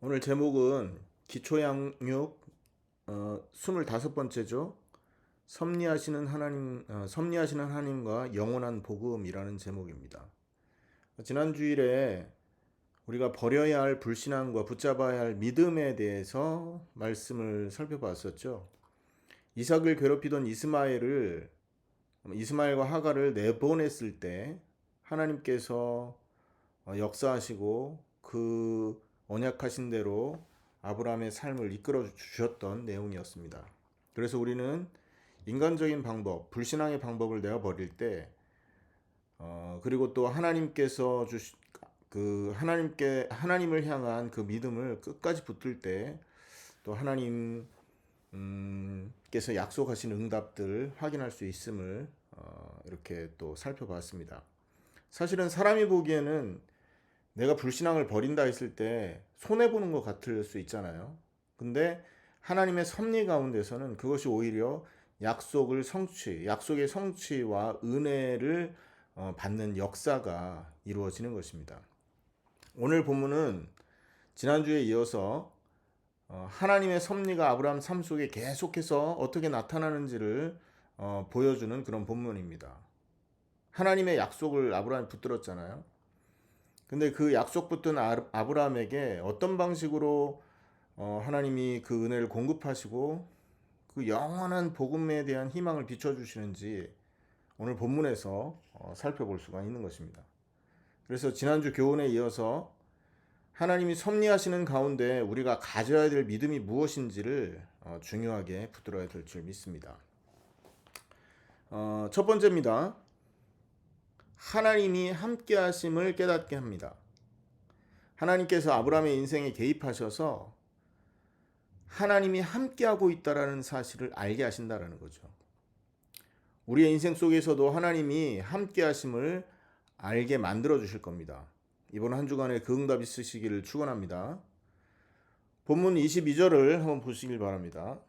오늘 제목은 기초양육 25번째죠. 섭리하시는 하나님과 영원한 복음이라는 제목입니다. 지난 주일에 우리가 버려야 할 불신앙과 붙잡아야 할 믿음에 대해서 말씀을 살펴봤었죠. 이삭을 괴롭히던 이스마엘과 하갈을 내보냈을 때 하나님께서 역사하시고 그 언약하신 대로 아브라함의 삶을 이끌어 주셨던 내용이었습니다. 그래서 우리는 인간적인 방법, 불신앙의 방법을 내어버릴 때, 그리고 또 하나님을 향한 그 믿음을 끝까지 붙들 때, 또 하나님께서 약속하신 응답들 확인할 수 있음을 이렇게 또 살펴봤습니다. 사실은 사람이 보기에는 내가 불신앙을 버린다 했을 때 손해보는 것 같을 수 있잖아요. 근데 하나님의 섭리 가운데서는 그것이 오히려 약속의 성취와 은혜를 받는 역사가 이루어지는 것입니다. 오늘 본문은 지난주에 이어서 하나님의 섭리가 아브라함 삶 속에 계속해서 어떻게 나타나는지를 보여주는 그런 본문입니다. 하나님의 약속을 아브라함이 붙들었잖아요. 근데 그 약속 붙든 아브라함에게 어떤 방식으로 하나님이 그 은혜를 공급하시고 그 영원한 복음에 대한 희망을 비춰주시는지 오늘 본문에서 살펴볼 수가 있는 것입니다. 그래서 지난주 교훈에 이어서 하나님이 섭리하시는 가운데 우리가 가져야 될 믿음이 무엇인지를 중요하게 붙들어야 될 줄 믿습니다. 첫 번째입니다. 하나님이 함께 하심을 깨닫게 합니다. 하나님께서 아브라함의 인생에 개입하셔서 하나님이 함께하고 있다라는 사실을 알게 하신다라는 거죠. 우리의 인생 속에서도 하나님이 함께하심을 알게 만들어 주실 겁니다. 이번 한 주간에 그 응답 있으시기를 축원합니다. 본문 22절을 한번 보시길 바랍니다.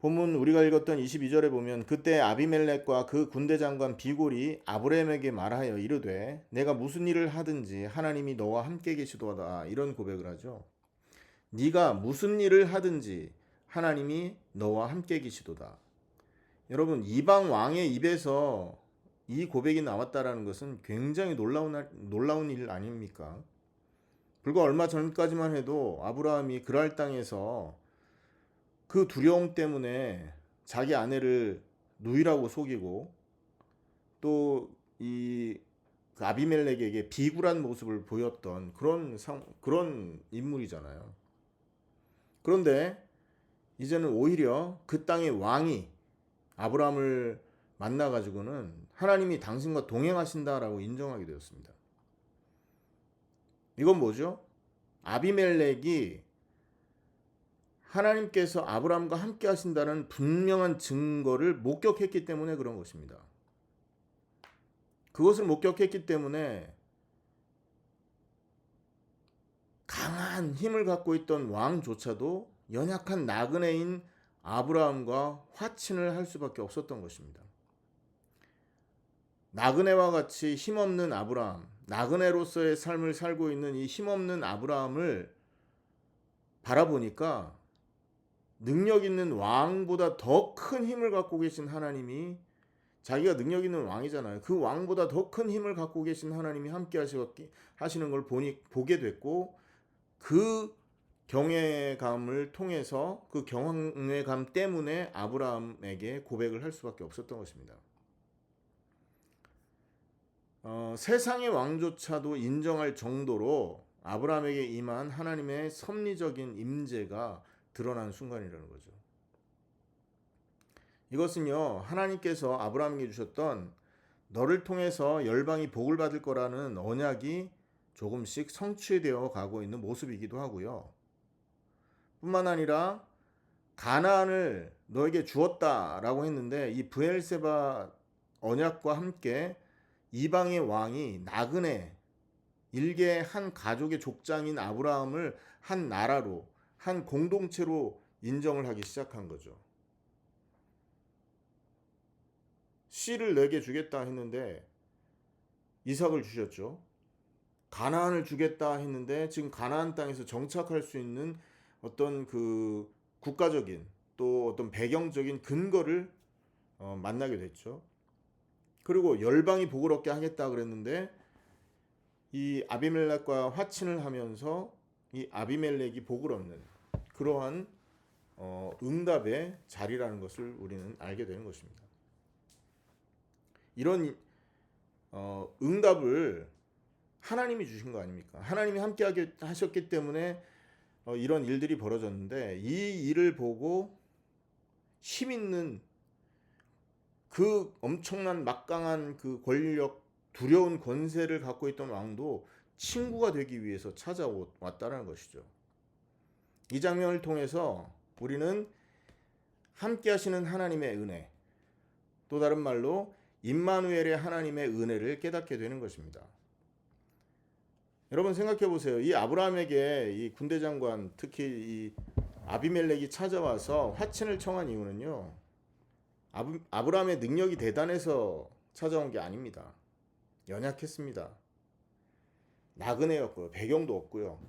본문 우리가 읽었던 22절에 보면 그때 아비멜렉과 그 군대 장관 비골이 아브라함에게 말하여 이르되 내가 무슨 일을 하든지 하나님이 너와 함께 계시도다 이런 고백을 하죠. 네가 무슨 일을 하든지 하나님이 너와 함께 계시도다. 여러분, 이방 왕의 입에서 이 고백이 나왔다라는 것은 굉장히 놀라운 일 아닙니까? 불과 얼마 전까지만 해도 아브라함이 그랄 땅에서 그 두려움 때문에 자기 아내를 누이라고 속이고 또 이 아비멜렉에게 비굴한 모습을 보였던 그런 인물이잖아요. 그런데 이제는 오히려 그 땅의 왕이 아브라함을 만나가지고는 하나님이 당신과 동행하신다라고 인정하게 되었습니다. 이건 뭐죠? 아비멜렉이 하나님께서 아브라함과 함께 하신다는 분명한 증거를 목격했기 때문에 그런 것입니다. 그것을 목격했기 때문에 강한 힘을 갖고 있던 왕조차도 연약한 나그네인 아브라함과 화친을 할 수밖에 없었던 것입니다. 나그네와 같이 힘없는 아브라함, 나그네로서의 삶을 살고 있는 이 힘없는 아브라함을 바라보니까 능력 있는 왕보다 더 큰 힘을 갖고 계신 하나님이, 자기가 능력 있는 왕이잖아요. 그 왕보다 더 큰 힘을 갖고 계신 하나님이 함께 하시는 걸 보게 됐고, 그 경외감을 통해서 그 경외감 때문에 아브라함에게 고백을 할 수밖에 없었던 것입니다. 세상의 왕조차도 인정할 정도로 아브라함에게 임한 하나님의 섭리적인 임재가 드러난 순간이라는 거죠. 이것은요, 하나님께서 아브라함에게 주셨던 너를 통해서 열방이 복을 받을 거라는 언약이 조금씩 성취되어 가고 있는 모습이기도 하고요. 뿐만 아니라 가나안을 너에게 주었다라고 했는데 이 브엘세바 언약과 함께 이방의 왕이 나그네 일개 한 가족의 족장인 아브라함을 한 나라로, 한 공동체로 인정을 하기 시작한 거죠. 씨를 내게 주겠다 했는데 이삭을 주셨죠. 가나안을 주겠다 했는데 지금 가나안 땅에서 정착할 수 있는 어떤 그 국가적인 또 어떤 배경적인 근거를 만나게 됐죠. 그리고 열방이 복을 얻게 하겠다 그랬는데 이 아비멜렉과 화친을 하면서 이 아비멜렉이 복을 얻는 그러한 응답의 자리라는 것을 우리는 알게 되는 것입니다. 이런 응답을 하나님이 주신 거 아닙니까? 하나님이 함께 하셨기 때문에 이런 일들이 벌어졌는데 이 일을 보고 힘 있는 그 엄청난 막강한 그 권력, 두려운 권세를 갖고 있던 왕도 친구가 되기 위해서 찾아왔다는 것이죠. 이 장면을 통해서 우리는 함께 하시는 하나님의 은혜, 또 다른 말로 임마누엘의 하나님의 은혜를 깨닫게 되는 것입니다. 여러분 생각해 보세요. 이 아브라함에게 이 군대 장관, 특히 이 아비멜렉이 찾아와서 화친을 청한 이유는요. 아브라함의 능력이 대단해서 찾아온 게 아닙니다. 연약했습니다. 나그네였고요. 배경도 없고요.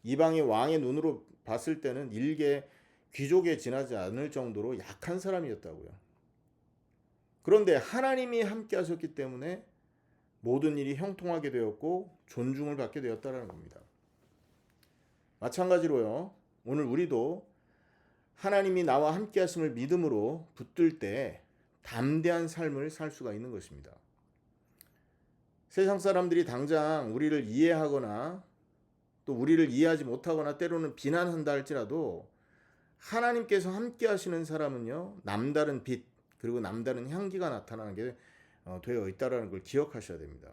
이방의 왕의 눈으로 봤을 때는 일개 귀족에 지나지 않을 정도로 약한 사람이었다고요. 그런데 하나님이 함께 하셨기 때문에 모든 일이 형통하게 되었고 존중을 받게 되었다는 겁니다. 마찬가지로요. 오늘 우리도 하나님이 나와 함께 하심을 믿음으로 붙들 때 담대한 삶을 살 수가 있는 것입니다. 세상 사람들이 당장 우리를 이해하거나 또 우리를 이해하지 못하거나 때로는 비난한다 할지라도 하나님께서 함께 하시는 사람은요. 남다른 빛 그리고 남다른 향기가 나타나는 게 되어 있다는 걸 기억하셔야 됩니다.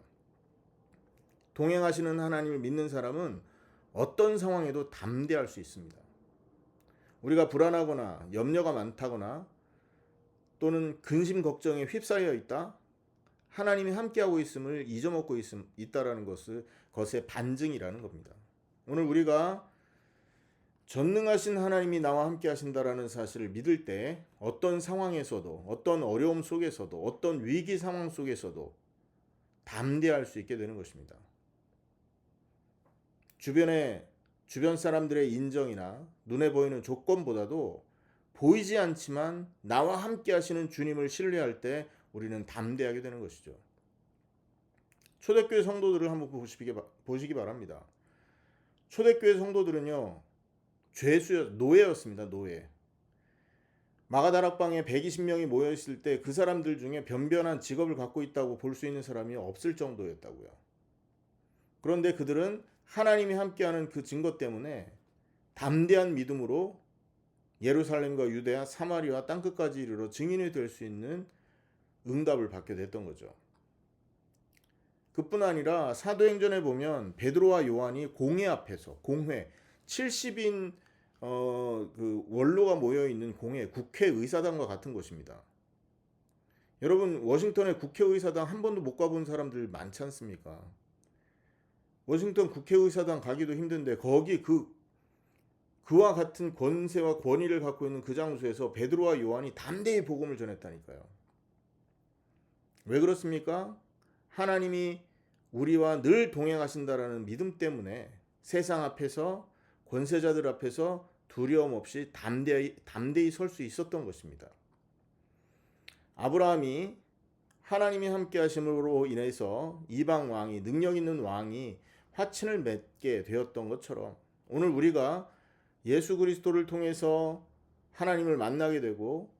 동행하시는 하나님을 믿는 사람은 어떤 상황에도 담대할 수 있습니다. 우리가 불안하거나 염려가 많다거나 또는 근심 걱정에 휩싸여 있다. 하나님이 함께하고 있음을 잊어먹고 있다라는 것의 반증이라는 겁니다. 오늘 우리가 전능하신 하나님이 나와 함께 하신다라는 사실을 믿을 때 어떤 상황에서도 어떤 어려움 속에서도 어떤 위기 상황 속에서도 담대할 수 있게 되는 것입니다. 주변 사람들의 인정이나 눈에 보이는 조건보다도 보이지 않지만 나와 함께 하시는 주님을 신뢰할 때 우리는 담대하게 되는 것이죠. 초대교회 성도들을 한번 보시기 바랍니다. 초대교회 성도들은요. 노예였습니다. 노예. 마가다락방에 120명이 모여있을 때 그 사람들 중에 변변한 직업을 갖고 있다고 볼 수 있는 사람이 없을 정도였다고요. 그런데 그들은 하나님이 함께하는 그 증거 때문에 담대한 믿음으로 예루살렘과 유대야, 사마리아 땅끝까지 이르러 증인이 될 수 있는 응답을 받게 됐던 거죠. 그뿐 아니라 사도행전에 보면 베드로와 요한이 공회 앞에서 70인 그 원로가 모여 있는 공회, 국회의사당과 같은 곳입니다. 여러분 워싱턴의 국회의사당 한 번도 못 가본 사람들 많지 않습니까? 워싱턴 국회의사당 가기도 힘든데 거기 그와 같은 권세와 권위를 갖고 있는 그 장소에서 베드로와 요한이 담대히 복음을 전했다니까요. 왜 그렇습니까? 하나님이 우리와 늘 동행하신다라는 믿음 때문에 세상 앞에서 권세자들 앞에서 두려움 없이 담대히 설 수 있었던 것입니다. 아브라함이 하나님이 함께 하심으로 인해서 이방 왕이 능력 있는 왕이 화친을 맺게 되었던 것처럼 오늘 우리가 예수 그리스도를 통해서 하나님을 만나게 되고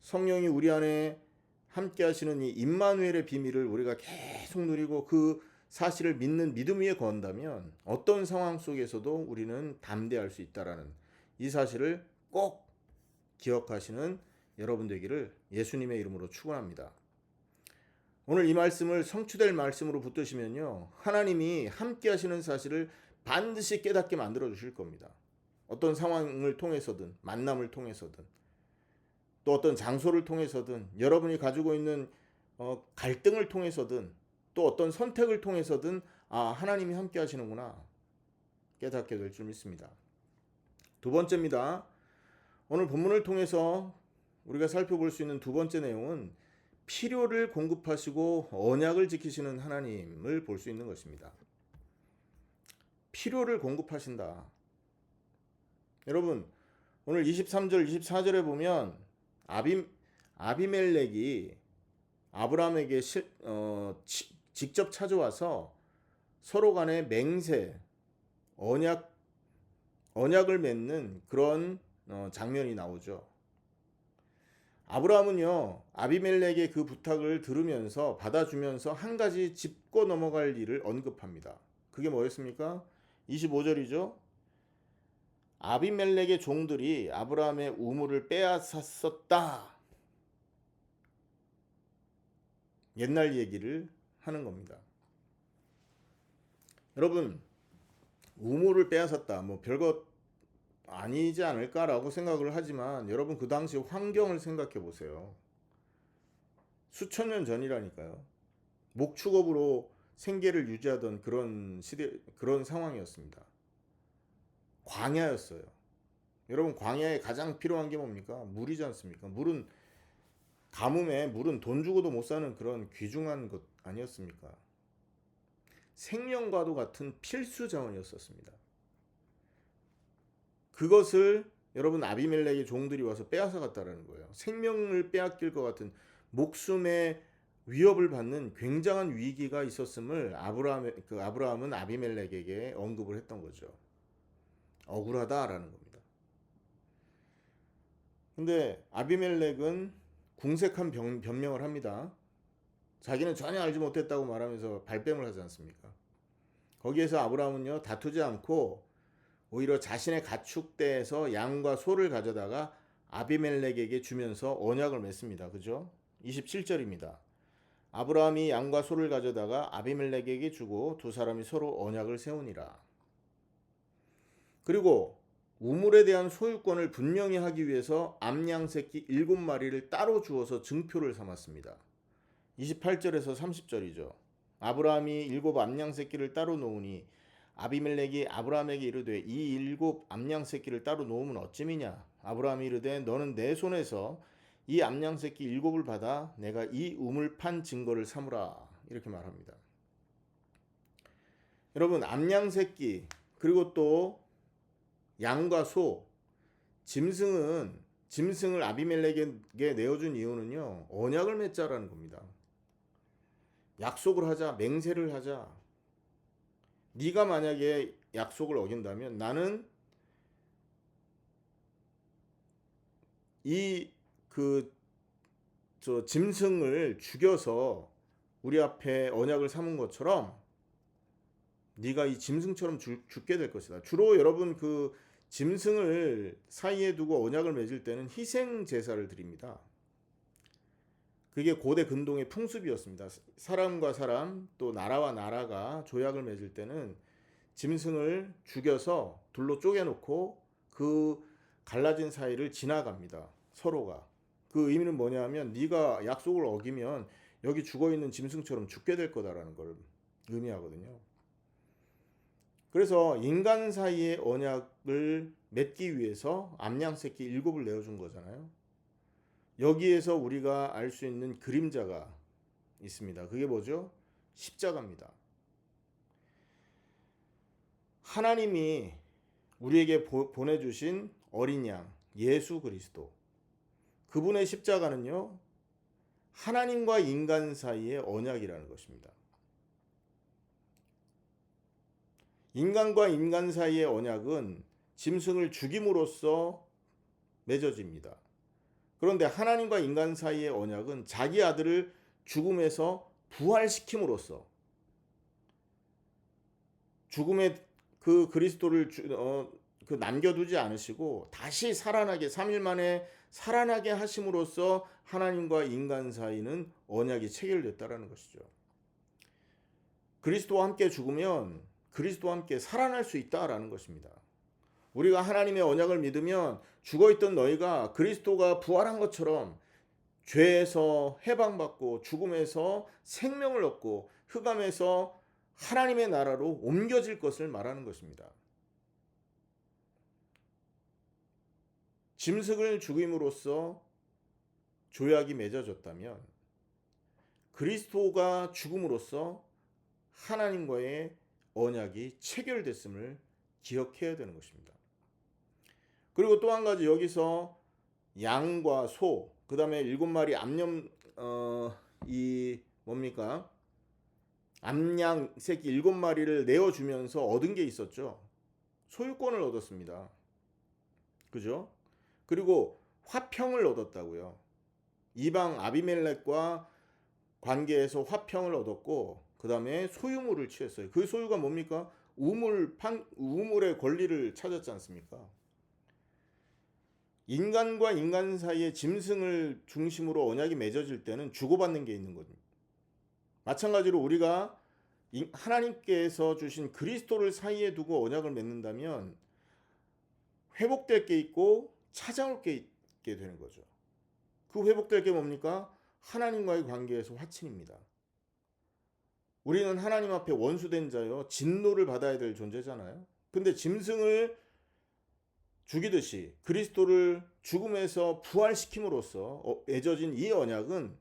성령이 우리 안에 함께 하시는 이 임마누엘의 비밀을 우리가 계속 누리고 그 사실을 믿는 믿음 위에 건다면 어떤 상황 속에서도 우리는 담대할 수 있다라는 이 사실을 꼭 기억하시는 여러분 되기를 예수님의 이름으로 축원합니다. 오늘 이 말씀을 성취될 말씀으로 붙드시면요. 하나님이 함께 하시는 사실을 반드시 깨닫게 만들어 주실 겁니다. 어떤 상황을 통해서든 만남을 통해서든 또 어떤 장소를 통해서든 여러분이 가지고 있는 갈등을 통해서든 또 어떤 선택을 통해서든 하나님이 함께 하시는구나 깨닫게 될 줄 믿습니다. 두 번째입니다. 오늘 본문을 통해서 우리가 살펴볼 수 있는 두 번째 내용은 필요를 공급하시고 언약을 지키시는 하나님을 볼 수 있는 것입니다. 필요를 공급하신다. 여러분, 오늘 23절, 24절에 보면 아비멜렉이 아브라함에게 직접 찾아와서 서로 간에 맹세, 언약을 맺는 그런 장면이 나오죠. 아브라함은요, 아비멜렉의 그 부탁을 들으면서 받아주면서 한 가지 짚고 넘어갈 일을 언급합니다. 그게 뭐였습니까? 25절이죠. 아비멜렉의 종들이 아브라함의 우물을 빼앗았었다. 옛날 얘기를 하는 겁니다. 여러분, 우물을 빼앗았다. 뭐 별것 아니지 않을까라고 생각을 하지만 여러분 그 당시 환경을 생각해 보세요. 수천 년 전이라니까요. 목축업으로 생계를 유지하던 그런 시대, 그런 상황이었습니다. 광야였어요. 여러분, 광야에 가장 필요한 게 뭡니까? 물이지 않습니까? 물은 가뭄에 물은 돈 주고도 못 사는 그런 귀중한 것 아니었습니까? 생명과도 같은 필수 자원이었었습니다. 그것을 여러분 아비멜렉의 종들이 와서 빼앗아 갔다라는 거예요. 생명을 빼앗길 것 같은 목숨의 위협을 받는 굉장한 위기가 있었음을 아브라함은 아비멜렉에게 언급을 했던 거죠. 억울하다라는 겁니다. 근데 아비멜렉은 궁색한 변명을 합니다. 자기는 전혀 알지 못했다고 말하면서 발뺌을 하지 않습니까? 거기에서 아브라함은요, 다투지 않고 오히려 자신의 가축대에서 양과 소를 가져다가 아비멜렉에게 주면서 언약을 맺습니다. 그죠? 27절입니다. 아브라함이 양과 소를 가져다가 아비멜렉에게 주고 두 사람이 서로 언약을 세우니라. 그리고 우물에 대한 소유권을 분명히 하기 위해서 암양 새끼 7마리를 따로 주어서 증표를 삼았습니다. 28절에서 30절이죠. 아브라함이 7 암양 새끼를 따로 놓으니 아비멜렉이 아브라함에게 이르되 이 7 암양 새끼를 따로 놓으면 어찌미냐. 아브라함이 이르되 너는 내 손에서 이 암양 새끼 7을 받아 내가 이 우물 판 증거를 삼으라. 이렇게 말합니다. 여러분, 암양 새끼 그리고 또 양과 소, 짐승을 아비멜렉에게 내어준 이유는요, 언약을 맺자라는 겁니다. 약속을 하자, 맹세를 하자. 네가 만약에 약속을 어긴다면 나는 짐승을 죽여서 우리 앞에 언약을 삼은 것처럼 네가 이 짐승처럼 죽게 될 것이다. 주로 여러분 그 짐승을 사이에 두고 언약을 맺을 때는 희생 제사를 드립니다. 그게 고대 근동의 풍습이었습니다. 사람과 사람 또 나라와 나라가 조약을 맺을 때는 짐승을 죽여서 둘로 쪼개놓고 그 갈라진 사이를 지나갑니다. 서로가. 그 의미는 뭐냐면 네가 약속을 어기면 여기 죽어있는 짐승처럼 죽게 될 거다라는 걸 의미하거든요. 그래서 인간 사이의 언약을 맺기 위해서 암양 새끼 7을 내어준 거잖아요. 여기에서 우리가 알 수 있는 그림자가 있습니다. 그게 뭐죠? 십자가입니다. 하나님이 우리에게 보내주신 어린 양 예수 그리스도, 그분의 십자가는요, 하나님과 인간 사이의 언약이라는 것입니다. 인간과 인간 사이의 언약은 짐승을 죽임으로써 맺어집니다. 그런데 하나님과 인간 사이의 언약은 자기 아들을 죽음에서 부활시킴으로써, 죽음의 그 그리스도를 남겨두지 않으시고 다시 살아나게, 3일 만에 살아나게 하심으로써 하나님과 인간 사이는 언약이 체결됐다라는 것이죠. 그리스도와 함께 죽으면 그리스도와 함께 살아날 수 있다라는 것입니다. 우리가 하나님의 언약을 믿으면 죽어있던 너희가 그리스도가 부활한 것처럼 죄에서 해방받고 죽음에서 생명을 얻고 흑암에서 하나님의 나라로 옮겨질 것을 말하는 것입니다. 짐승을 죽임으로써 조약이 맺어졌다면 그리스도가 죽음으로써 하나님과의 언약이 체결됐음을 기억해야 되는 것입니다. 그리고 또 한 가지 여기서 양과 소, 그 다음에 7마리 암염 이 뭡니까? 암양 새끼 7마리를 내어주면서 얻은 게 있었죠. 소유권을 얻었습니다. 그죠? 그리고 화평을 얻었다고요. 이방 아비멜렉과 관계에서 화평을 얻었고, 그 다음에 소유물을 취했어요. 그 소유가 뭡니까? 우물의 권리를 찾았지 않습니까? 인간과 인간 사이의 짐승을 중심으로 언약이 맺어질 때는 주고받는 게 있는 거죠. 마찬가지로 우리가 하나님께서 주신 그리스도를 사이에 두고 언약을 맺는다면 회복될 게 있고 찾아올 게 있게 되는 거죠. 그 회복될 게 뭡니까? 하나님과의 관계에서 화친입니다. 우리는 하나님 앞에 원수된 자요, 진노를 받아야 될 존재잖아요. 근데 짐승을 죽이듯이 그리스도를 죽음에서 부활시킴으로써 맺어진 이 언약은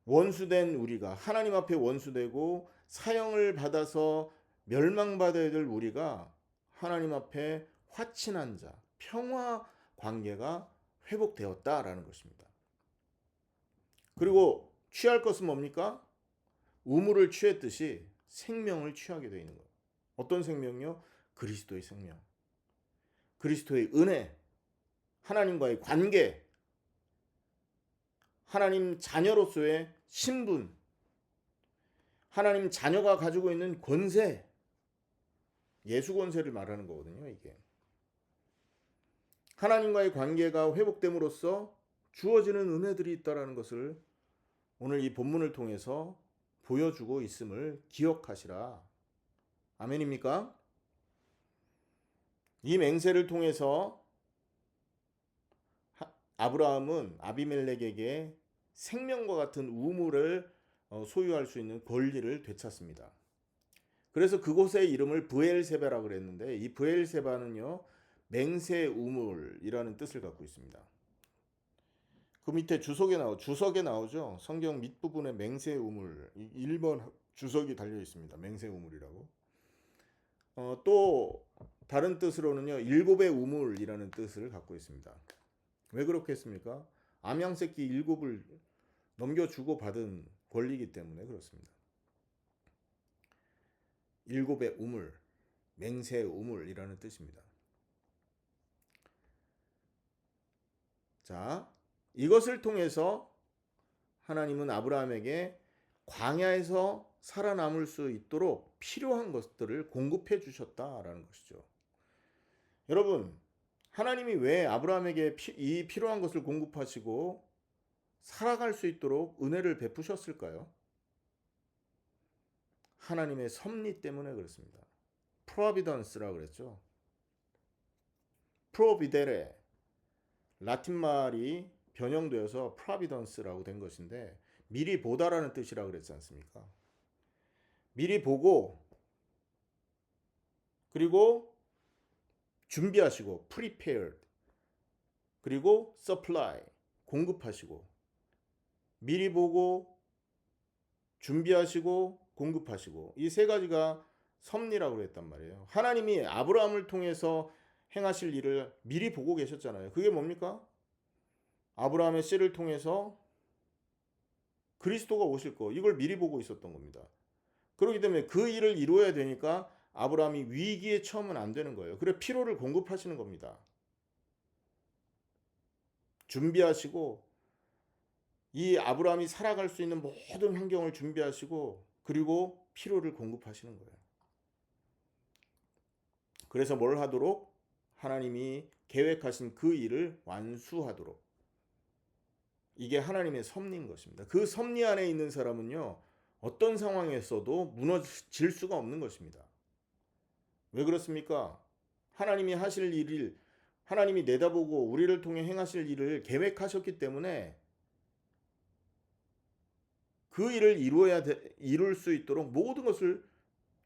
원수된 우리가, 하나님 앞에 원수되고 사형을 받아서 멸망받아야 될 우리가 하나님 앞에 화친한 자, 평화 관계가 회복되었다라는 것입니다. 그리고 취할 것은 뭡니까? 우물을 취했듯이 생명을 취하게 되어 있는 거예요. 어떤 생명이요? 그리스도의 생명. 그리스도의 은혜, 하나님과의 관계, 하나님 자녀로서의 신분, 하나님 자녀가 가지고 있는 권세, 예수 권세를 말하는 거거든요, 이게. 하나님과의 관계가 회복됨으로써 주어지는 은혜들이 있다는 것을 오늘 이 본문을 통해서 보여주고 있음을 기억하시라. 아멘입니까? 이 맹세를 통해서 아브라함은 아비멜렉에게 생명과 같은 우물을 소유할 수 있는 권리를 되찾습니다. 그래서 그곳의 이름을 브엘세바라고 그랬는데, 이 브엘세바는요, 맹세 우물이라는 뜻을 갖고 있습니다. 그 밑에 주석에 나오죠. 성경 밑부분에 맹세 우물 1번 주석이 달려 있습니다. 맹세 우물이라고. 또 다른 뜻으로는요, 일곱의 우물이라는 뜻을 갖고 있습니다. 왜 그렇게 했습니까? 암양새끼 7을 넘겨주고 받은 권리이기 때문에 그렇습니다. 일곱의 우물, 맹세 우물이라는 뜻입니다. 자, 이것을 통해서 하나님은 아브라함에게 광야에서 살아남을 수 있도록 필요한 것들을 공급해 주셨다라는 것이죠. 여러분, 하나님이 왜 아브라함에게 이 필요한 것을 공급하시고 살아갈 수 있도록 은혜를 베푸셨을까요? 하나님의 섭리 때문에 그렇습니다. 프로비던스라고 그랬죠. 프로비데레, 라틴 말이 변형되어서 프로비던스라고 된 것인데 미리 보다라는 뜻이라고 그랬지 않습니까? 미리 보고 그리고 준비하시고 prepared, 그리고 supply, 공급하시고, 미리 보고 준비하시고 공급하시고, 이 세 가지가 섭리라고 했단 말이에요. 하나님이 아브라함을 통해서 행하실 일을 미리 보고 계셨잖아요. 그게 뭡니까? 아브라함의 씨를 통해서 그리스도가 오실 거, 이걸 미리 보고 있었던 겁니다. 그렇기 때문에 그 일을 이루어야 되니까 아브라함이 위기에 처하면 안 되는 거예요. 그래 피로를 공급하시는 겁니다. 준비하시고 이 아브라함이 살아갈 수 있는 모든 환경을 준비하시고 그리고 피로를 공급하시는 거예요. 그래서 뭘 하도록? 하나님이 계획하신 그 일을 완수하도록. 이게 하나님의 섭리인 것입니다. 그 섭리 안에 있는 사람은요, 어떤 상황에서도 무너질 수가 없는 것입니다. 왜 그렇습니까? 하나님이 하실 일을, 하나님이 내다보고 우리를 통해 행하실 일을 계획하셨기 때문에 그 일을 이룰 수 있도록 모든 것을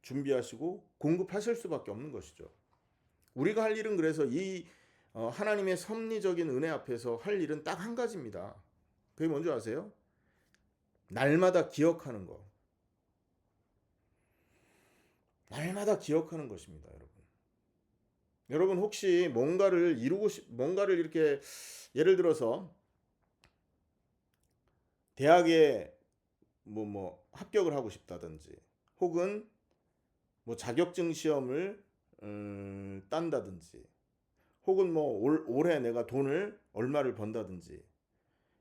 준비하시고 공급하실 수밖에 없는 것이죠. 우리가 할 일은 그래서 이 하나님의 섭리적인 은혜 앞에서 할 일은 딱 한 가지입니다. 그게 뭔지 아세요? 날마다 기억하는 거. 날마다 기억하는 것입니다, 여러분. 여러분 혹시 뭔가를 이렇게 예를 들어서 대학에 합격을 하고 싶다든지 혹은 뭐 자격증 시험을 딴다든지 혹은 올해 내가 돈을 얼마를 번다든지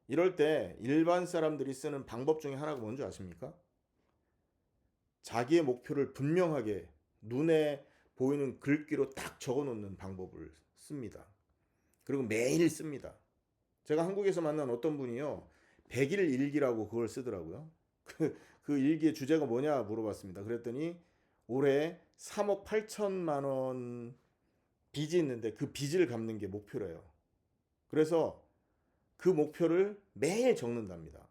이럴 때 일반 사람들이 쓰는 방법 중에 하나가 뭔지 아십니까? 자기의 목표를 분명하게 눈에 보이는 글귀로 딱 적어 놓는 방법을 씁니다. 그리고 매일 씁니다. 제가 한국에서 만난 어떤 분이요. 100일 일기라고 그걸 쓰더라고요. 그 일기의 주제가 뭐냐 물어봤습니다. 그랬더니 올해 3억 8천만 원 빚이 있는데 그 빚을 갚는 게 목표래요. 그래서 그 목표를 매일 적는답니다.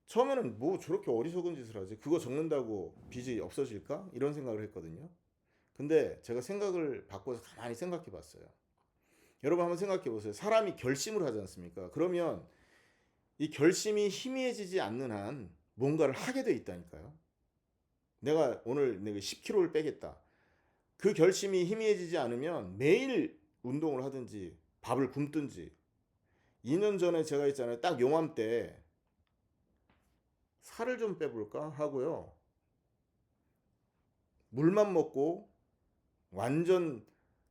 처음에는 뭐 저렇게 어리석은 짓을 하지? 그거 적는다고 빚이 없어질까? 이런 생각을 했거든요. 근데 제가 생각을 바꿔서 가만히 생각해 봤어요. 여러분 한번 생각해 보세요. 사람이 결심을 하지 않습니까? 그러면 이 결심이 희미해지지 않는 한 뭔가를 하게 돼 있다니까요. 내가 오늘 내가 10kg를 빼겠다. 그 결심이 희미해지지 않으면 매일 운동을 하든지 밥을 굶든지 2년 전에 제가 있잖아요. 딱 요맘때 살을 좀 빼볼까 하고요. 물만 먹고 완전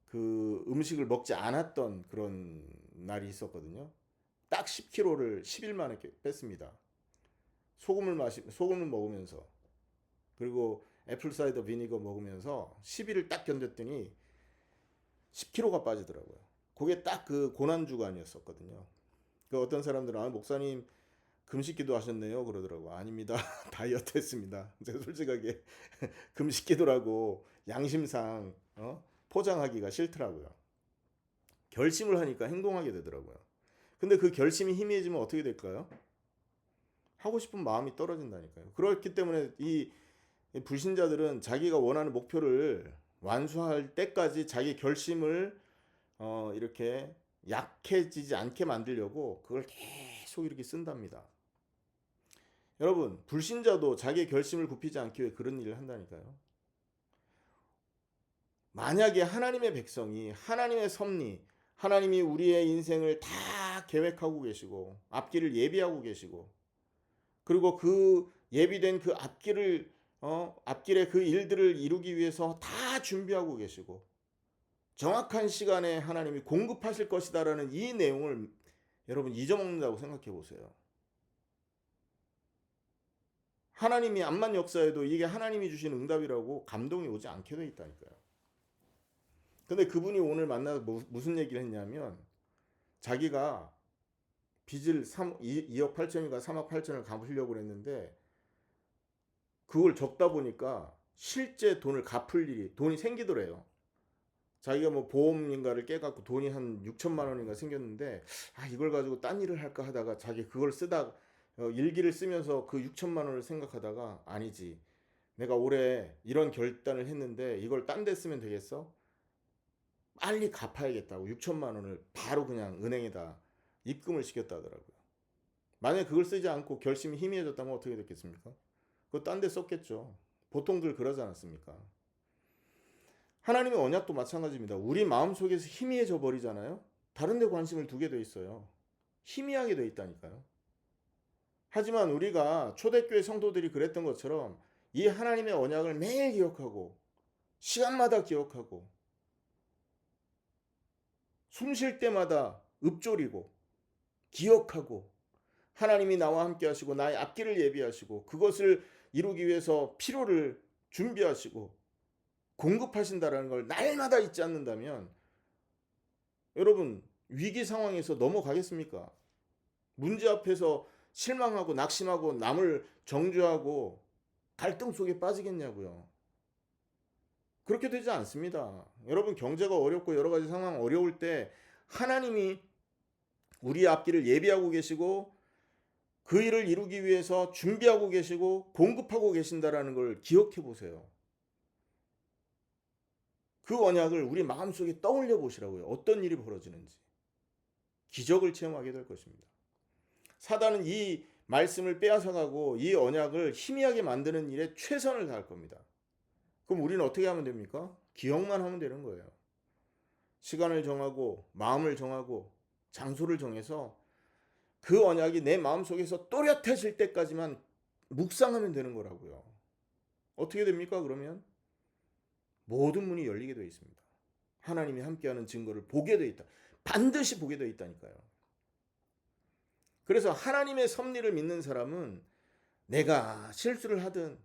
그 음식을 먹지 않았던 그런 날이 있었거든요. 딱 10kg를 10일 만에 뺐습니다. 소금을 먹으면서 그리고 애플 사이더 비니거 먹으면서 10일을 딱 견뎠더니 10kg가 빠지더라고요. 그게 딱 그 고난 주간이었었거든요. 그 어떤 사람들은 목사님 금식기도 하셨네요 그러더라고. 아닙니다. 다이어트 했습니다. 제가 솔직하게 금식기도라고 양심상 포장하기가 싫더라고요. 결심을 하니까 행동하게 되더라고요. 근데 그 결심이 희미해지면 어떻게 될까요? 하고 싶은 마음이 떨어진다니까요. 그렇기 때문에 이 불신자들은 자기가 원하는 목표를 완수할 때까지 자기 결심을 이렇게 약해지지 않게 만들려고 그걸 계속 이렇게 쓴답니다. 여러분, 불신자도 자기의 결심을 굽히지 않기 위해 그런 일을 한다니까요. 만약에 하나님의 백성이 하나님의 섭리, 하나님이 우리의 인생을 다 계획하고 계시고 앞길을 예비하고 계시고 그리고 그 예비된 그 앞길의 그 일들을 이루기 위해서 다 준비하고 계시고 정확한 시간에 하나님이 공급하실 것이다라는 이 내용을 여러분 잊어먹는다고 생각해 보세요. 하나님이 암만 역사해도 이게 하나님이 주신 응답이라고 감동이 오지 않게 돼 있다니까요. 근데 그분이 오늘 만나서 무슨 얘기를 했냐면 자기가 빚을 2억 8천인가 3억 8천을 갚으려고 했는데 그걸 적다 보니까 실제 돈을 갚을 일이 돈이 생기더래요. 자기가 뭐 보험인가를 깨갖고 돈이 한 6천만 원인가 생겼는데 이걸 가지고 딴 일을 할까 하다가 자기 그걸 쓰다 일기를 쓰면서 그 6천만 원을 생각하다가 아니지 내가 올해 이런 결단을 했는데 이걸 딴 데 쓰면 되겠어? 빨리 갚아야겠다고 6천만 원을 바로 그냥 은행에다 입금을 시켰다 하더라고요. 만약에 그걸 쓰지 않고 결심이 희미해졌다면 어떻게 됐겠습니까? 그거 딴 데 썼겠죠. 보통들 그러지 않았습니까? 하나님의 언약도 마찬가지입니다. 우리 마음속에서 희미해져 버리잖아요. 다른 데 관심을 두게 돼 있어요. 희미하게 돼 있다니까요. 하지만 우리가 초대교회 성도들이 그랬던 것처럼 이 하나님의 언약을 매일 기억하고 시간마다 기억하고 숨 쉴 때마다 읊조리고 기억하고 하나님이 나와 함께 하시고 나의 앞길을 예비하시고 그것을 이루기 위해서 필요를 준비하시고 공급하신다라는 걸 날마다 잊지 않는다면 여러분 위기 상황에서 넘어가겠습니까? 문제 앞에서 실망하고 낙심하고 남을 정죄하고 갈등 속에 빠지겠냐고요. 그렇게 되지 않습니다. 여러분 경제가 어렵고 여러 가지 상황 어려울 때 하나님이 우리 앞길을 예비하고 계시고 그 일을 이루기 위해서 준비하고 계시고 공급하고 계신다라는 걸 기억해 보세요. 그 언약을 우리 마음속에 떠올려 보시라고요. 어떤 일이 벌어지는지. 기적을 체험하게 될 것입니다. 사단은 이 말씀을 빼앗아가고 이 언약을 희미하게 만드는 일에 최선을 다할 겁니다. 그럼 우리는 어떻게 하면 됩니까? 기억만 하면 되는 거예요. 시간을 정하고 마음을 정하고 장소를 정해서 그 언약이 내 마음속에서 또렷해질 때까지만 묵상하면 되는 거라고요. 어떻게 됩니까? 그러면 모든 문이 열리게 되어 있습니다. 하나님이 함께하는 증거를 보게 되어 있다. 반드시 보게 되어 있다니까요. 그래서 하나님의 섭리를 믿는 사람은 내가 실수를 하든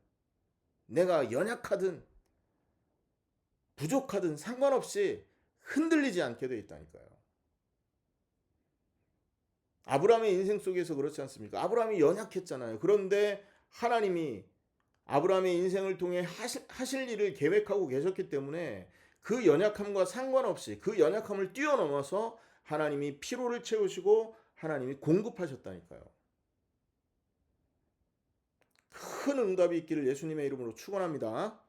내가 연약하든 부족하든 상관없이 흔들리지 않게 되어 있다니까요. 아브라함의 인생 속에서 그렇지 않습니까? 아브라함이 연약했잖아요. 그런데 하나님이 아브라함의 인생을 통해 하실 일을 계획하고 계셨기 때문에 그 연약함과 상관없이 그 연약함을 뛰어넘어서 하나님이 피로를 채우시고 하나님이 공급하셨다니까요. 큰 응답이 있기를 예수님의 이름으로 축원합니다.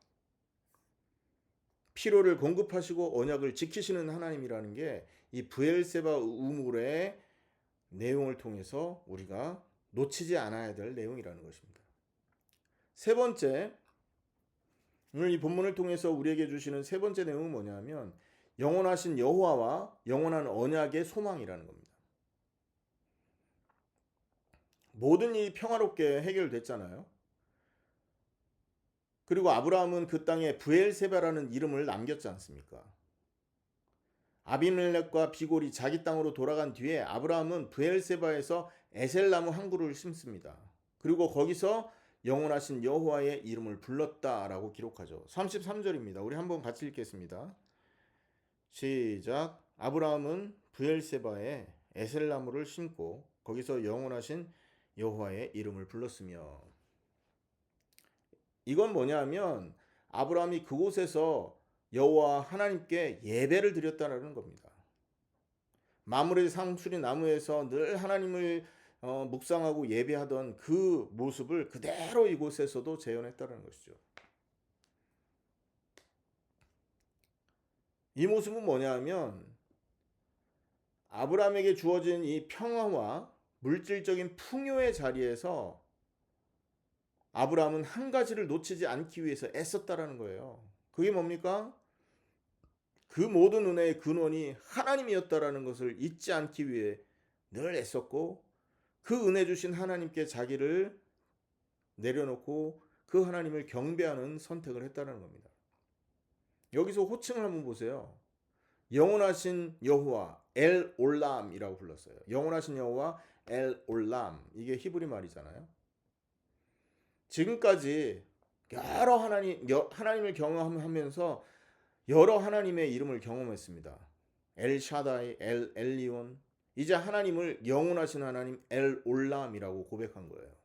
피로를 공급하시고 언약을 지키시는 하나님이라는 게 이 브엘세바 우물의 내용을 통해서 우리가 놓치지 않아야 될 내용이라는 것입니다. 세 번째, 오늘 이 본문을 통해서 우리에게 주시는 세 번째 내용은 뭐냐면 영원하신 여호와와 영원한 언약의 소망이라는 겁니다. 모든 일이 평화롭게 해결됐잖아요. 그리고 아브라함은 그 땅에 브엘세바라는 이름을 남겼지 않습니까? 아비멜렉과 비골이 자기 땅으로 돌아간 뒤에 아브라함은 브엘세바에서 에셀나무 한 그루를 심습니다. 그리고 거기서 영원하신 여호와의 이름을 불렀다라고 기록하죠. 33절입니다. 우리 한번 같이 읽겠습니다. 시작. 아브라함은 브엘세바에 에셀나무를 심고 거기서 영원하신 여호와의 이름을 불렀으며, 이건 뭐냐면 아브라함이 그곳에서 여호와 하나님께 예배를 드렸다는 겁니다. 마므레 상수리 나무에서 늘 하나님을 묵상하고 예배하던 그 모습을 그대로 이곳에서도 재현했다는 것이죠. 이 모습은 뭐냐면 아브라함에게 주어진 이 평화와 물질적인 풍요의 자리에서 아브라함은 한 가지를 놓치지 않기 위해서 애썼다라는 거예요. 그게 뭡니까? 그 모든 은혜의 근원이 하나님이었다라는 것을 잊지 않기 위해 늘 애썼고, 그 은혜 주신 하나님께 자기를 내려놓고 그 하나님을 경배하는 선택을 했다는 겁니다. 여기서 호칭을 한번 보세요. 영원하신 여호와 엘 올람이라고 불렀어요. 영원하신 여호와 엘 올람, 이게 히브리 말이잖아요. 지금까지 여러 하나님을 경험하면서 여러 하나님의 이름을 경험했습니다. 엘 샤다이, 엘 엘리온. 이제 하나님을 영원하신 하나님 엘 올람이라고 고백한 거예요.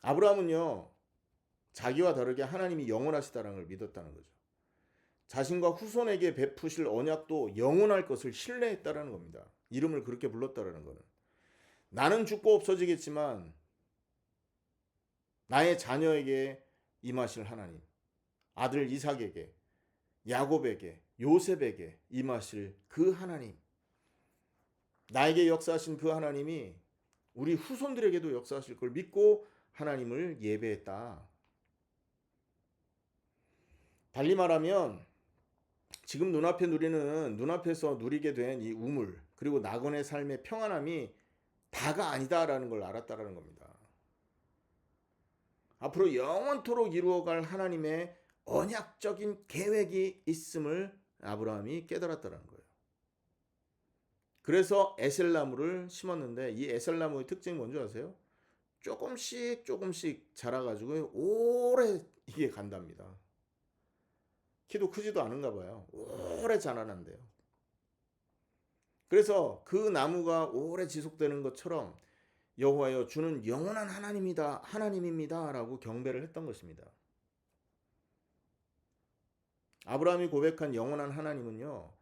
아브라함은요, 자기와 다르게 하나님이 영원하시다는 걸 믿었다는 거죠. 자신과 후손에게 베푸실 언약도 영원할 것을 신뢰했다는 겁니다. 이름을 그렇게 불렀다는 거는 나는 죽고 없어지겠지만 나의 자녀에게 임하실 하나님, 아들 이삭에게, 야곱에게, 요셉에게 임하실 그 하나님, 나에게 역사하신 그 하나님이 우리 후손들에게도 역사하실 걸 믿고 하나님을 예배했다. 달리 말하면 지금 눈앞에서 누리게 된 이 우물, 그리고 낙원의 삶의 평안함이 다가 아니다라는 걸 알았다라는 겁니다. 앞으로 영원토록 이루어갈 하나님의 언약적인 계획이 있음을 아브라함이 깨달았다는 거예요. 그래서 에셀나무를 심었는데 이 에셀나무의 특징이 뭔지 아세요? 조금씩 자라가지고 오래 이게 간답니다. 키도 크지도 않은가 봐요. 오래 자라난대요. 그래서 그 나무가 오래 지속되는 것처럼 여호와여 주는 영원한 하나님입니다라고 경배를 했던 것입니다. 아브라함이 고백한 영원한 하나님은요,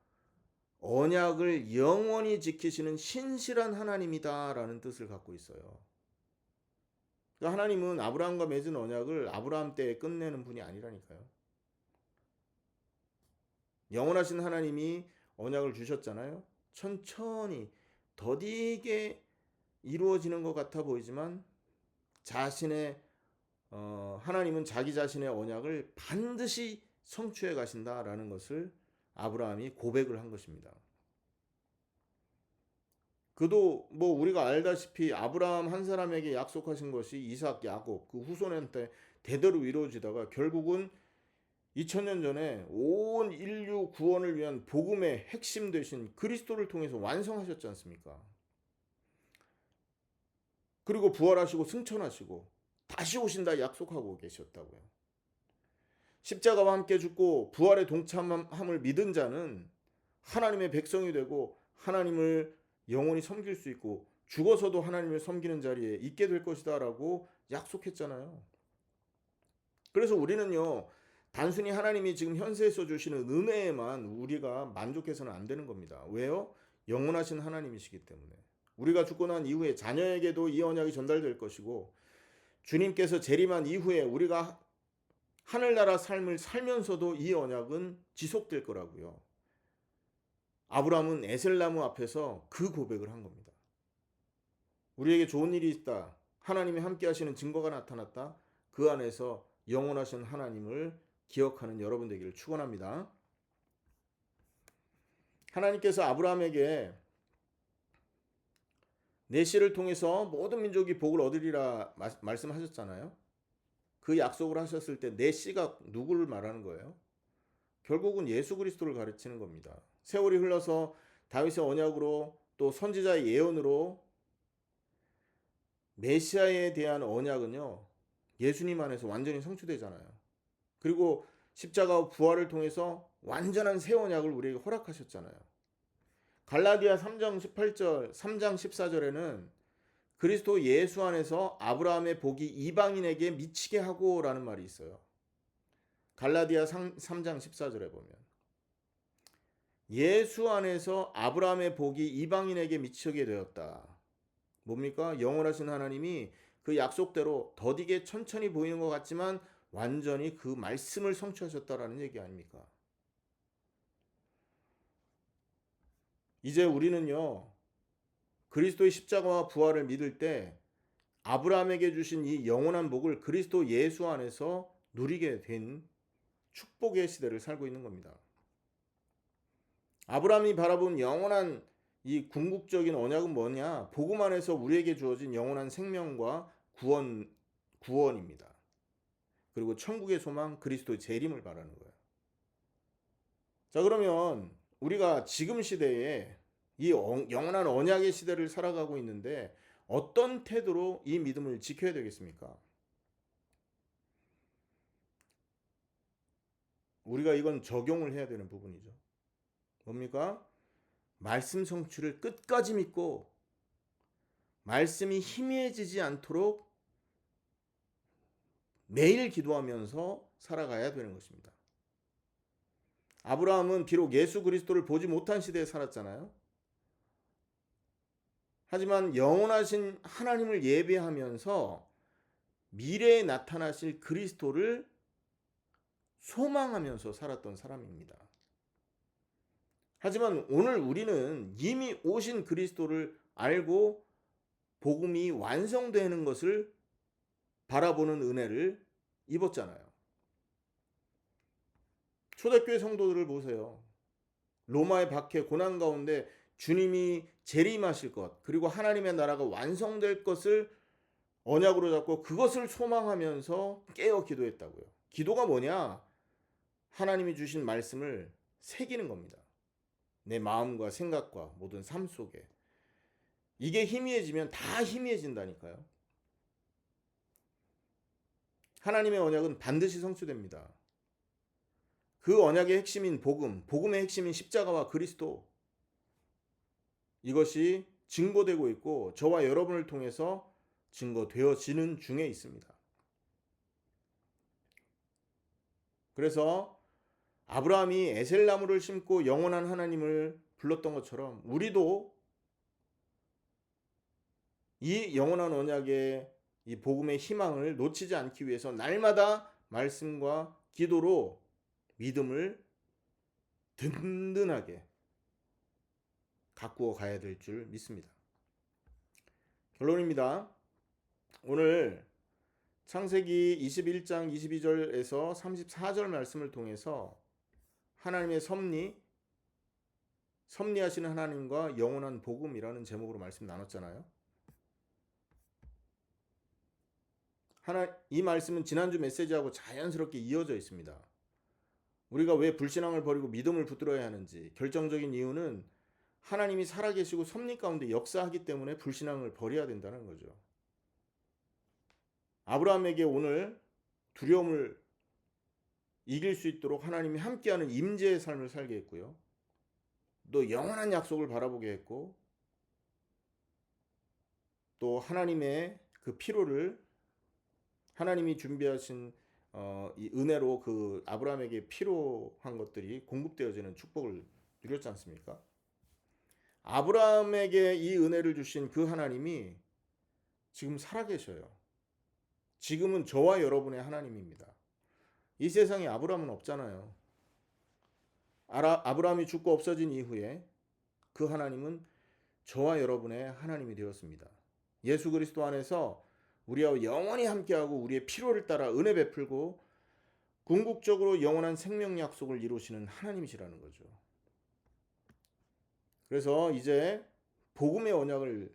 언약을 영원히 지키시는 신실한 하나님이다라는 뜻을 갖고 있어요. 그러니까 하나님은 아브라함과 맺은 언약을 아브라함 때에 끝내는 분이 아니라니까요. 영원하신 하나님이 언약을 주셨잖아요. 천천히 더디게 이루어지는 것 같아 보이지만 자신의 하나님은 자기 자신의 언약을 반드시 성취해 가신다라는 것을 아브라함이 고백을 한 것입니다. 그도 뭐 우리가 알다시피 아브라함 한 사람에게 약속하신 것이 이삭, 야곱 그 후손한테 대대로 이루어지다가 결국은 2000년 전에 온 인류 구원을 위한 복음의 핵심 되신 그리스도를 통해서 완성하셨지 않습니까? 그리고 부활하시고 승천하시고 다시 오신다 약속하고 계셨다고요. 십자가와 함께 죽고 부활의 동참함을 믿은 자는 하나님의 백성이 되고 하나님을 영원히 섬길 수 있고 죽어서도 하나님을 섬기는 자리에 있게 될 것이다라고 약속했잖아요. 그래서 우리는요, 단순히 하나님이 지금 현세에서 주시는 은혜에만 우리가 만족해서는 안 되는 겁니다. 왜요? 영원하신 하나님이시기 때문에. 우리가 죽고 난 이후에 자녀에게도 이 언약이 전달될 것이고, 주님께서 재림한 이후에 우리가 하늘나라 삶을 살면서도 이 언약은 지속될 거라고요. 아브라함은 에셀나무 앞에서 그 고백을 한 겁니다. 우리에게 좋은 일이 있다. 하나님이 함께 하시는 증거가 나타났다. 그 안에서 영원하신 하나님을 기억하는 여러분 되기를 축원합니다. 하나님께서 아브라함에게 내 씨를 통해서 모든 민족이 복을 얻으리라 말씀하셨잖아요. 그 약속을 하셨을 때 내 씨가 누구를 말하는 거예요? 결국은 예수 그리스도를 가르치는 겁니다. 세월이 흘러서 다윗의 언약으로 또 선지자의 예언으로 메시아에 대한 언약은요, 예수님 안에서 완전히 성취되잖아요. 그리고 십자가와 부활을 통해서 완전한 새 언약을 우리에게 허락하셨잖아요. 갈라디아 3장 18절, 3장 14절에는 그리스도 예수 안에서 아브라함의 복이 이방인에게 미치게 하고라는 말이 있어요. 갈라디아 3장 14절에 보면 예수 안에서 아브라함의 복이 이방인에게 미치게 되었다. 뭡니까? 영원하신 하나님이 그 약속대로 더디게 천천히 보이는 것 같지만 완전히 그 말씀을 성취하셨다라는 얘기 아닙니까? 이제 우리는요, 그리스도의 십자가와 부활을 믿을 때 아브라함에게 주신 이 영원한 복을 그리스도 예수 안에서 누리게 된 축복의 시대를 살고 있는 겁니다. 아브라함이 바라본 영원한 이 궁극적인 언약은 뭐냐? 복음 안에서 우리에게 주어진 영원한 생명과 구원입니다. 그리고 천국의 소망, 그리스도의 재림을 바라는 거예요. 자, 그러면 우리가 지금 시대에 이 영원한 언약의 시대를 살아가고 있는데 어떤 태도로 이 믿음을 지켜야 되겠습니까? 우리가 이건 적용을 해야 되는 부분이죠. 뭡니까? 말씀 성취를 끝까지 믿고 말씀이 희미해지지 않도록 매일 기도하면서 살아가야 되는 것입니다. 아브라함은 비록 예수 그리스도를 보지 못한 시대에 살았잖아요. 하지만 영원하신 하나님을 예배하면서 미래에 나타나실 그리스도를 소망하면서 살았던 사람입니다. 하지만 오늘 우리는 이미 오신 그리스도를 알고 복음이 완성되는 것을 바라보는 은혜를 입었잖아요. 초대교회 성도들을 보세요. 로마의 박해 고난 가운데 주님이 재림하실 것, 그리고 하나님의 나라가 완성될 것을 언약으로 잡고 그것을 소망하면서 깨어 기도했다고요. 기도가 뭐냐? 하나님이 주신 말씀을 새기는 겁니다. 내 마음과 생각과 모든 삶 속에. 이게 희미해지면 다 희미해진다니까요. 하나님의 언약은 반드시 성취됩니다. 그 언약의 핵심인 복음, 복음의 핵심인 십자가와 그리스도, 이것이 증거되고 있고 저와 여러분을 통해서 증거되어지는 중에 있습니다. 그래서 아브라함이 에셀나무를 심고 영원한 하나님을 불렀던 것처럼 우리도 이 영원한 언약의 이 복음의 희망을 놓치지 않기 위해서 날마다 말씀과 기도로 믿음을 든든하게 가꾸어 가야 될 줄 믿습니다. 결론입니다. 오늘 창세기 21장 22절에서 34절 말씀을 통해서 하나님의 섭리하시는 하나님과 영원한 복음이라는 제목으로 말씀 나눴잖아요. 이 말씀은 지난주 메시지하고 자연스럽게 이어져 있습니다. 우리가 왜 불신앙을 버리고 믿음을 붙들어야 하는지 결정적인 이유는 하나님이 살아계시고 섭리 가운데 역사하기 때문에 불신앙을 버려야 된다는 거죠. 아브라함에게 오늘 두려움을 이길 수 있도록 하나님이 함께하는 임재의 삶을 살게 했고요. 또 영원한 약속을 바라보게 했고, 또 하나님의 그 피로를 하나님이 준비하신 이 은혜로 그 아브라함에게 필요한 것들이 공급되어지는 축복을 누렸지 않습니까? 아브라함에게 이 은혜를 주신 그 하나님이 지금 살아계셔요. 지금은 저와 여러분의 하나님입니다. 이 세상에 아브라함은 없잖아요. 아브라함이 죽고 없어진 이후에 그 하나님은 저와 여러분의 하나님이 되었습니다. 예수 그리스도 안에서 우리와 영원히 함께하고 우리의 필요를 따라 은혜 베풀고 궁극적으로 영원한 생명 약속을 이루시는 하나님이시라는 거죠. 그래서 이제 복음의 언약을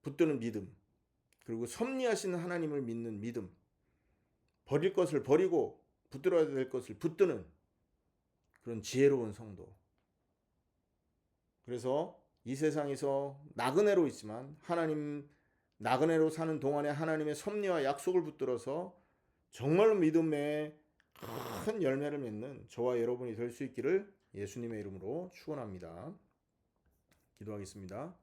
붙드는 믿음, 그리고 섭리하시는 하나님을 믿는 믿음, 버릴 것을 버리고 붙들어야 될 것을 붙드는 그런 지혜로운 성도. 그래서 이 세상에서 나그네로 있지만 하나님 나그네로 사는 동안에 하나님의 섭리와 약속을 붙들어서 정말로 믿음의 큰 열매를 맺는 저와 여러분이 될 수 있기를 예수님의 이름으로 축원합니다. 기도하겠습니다.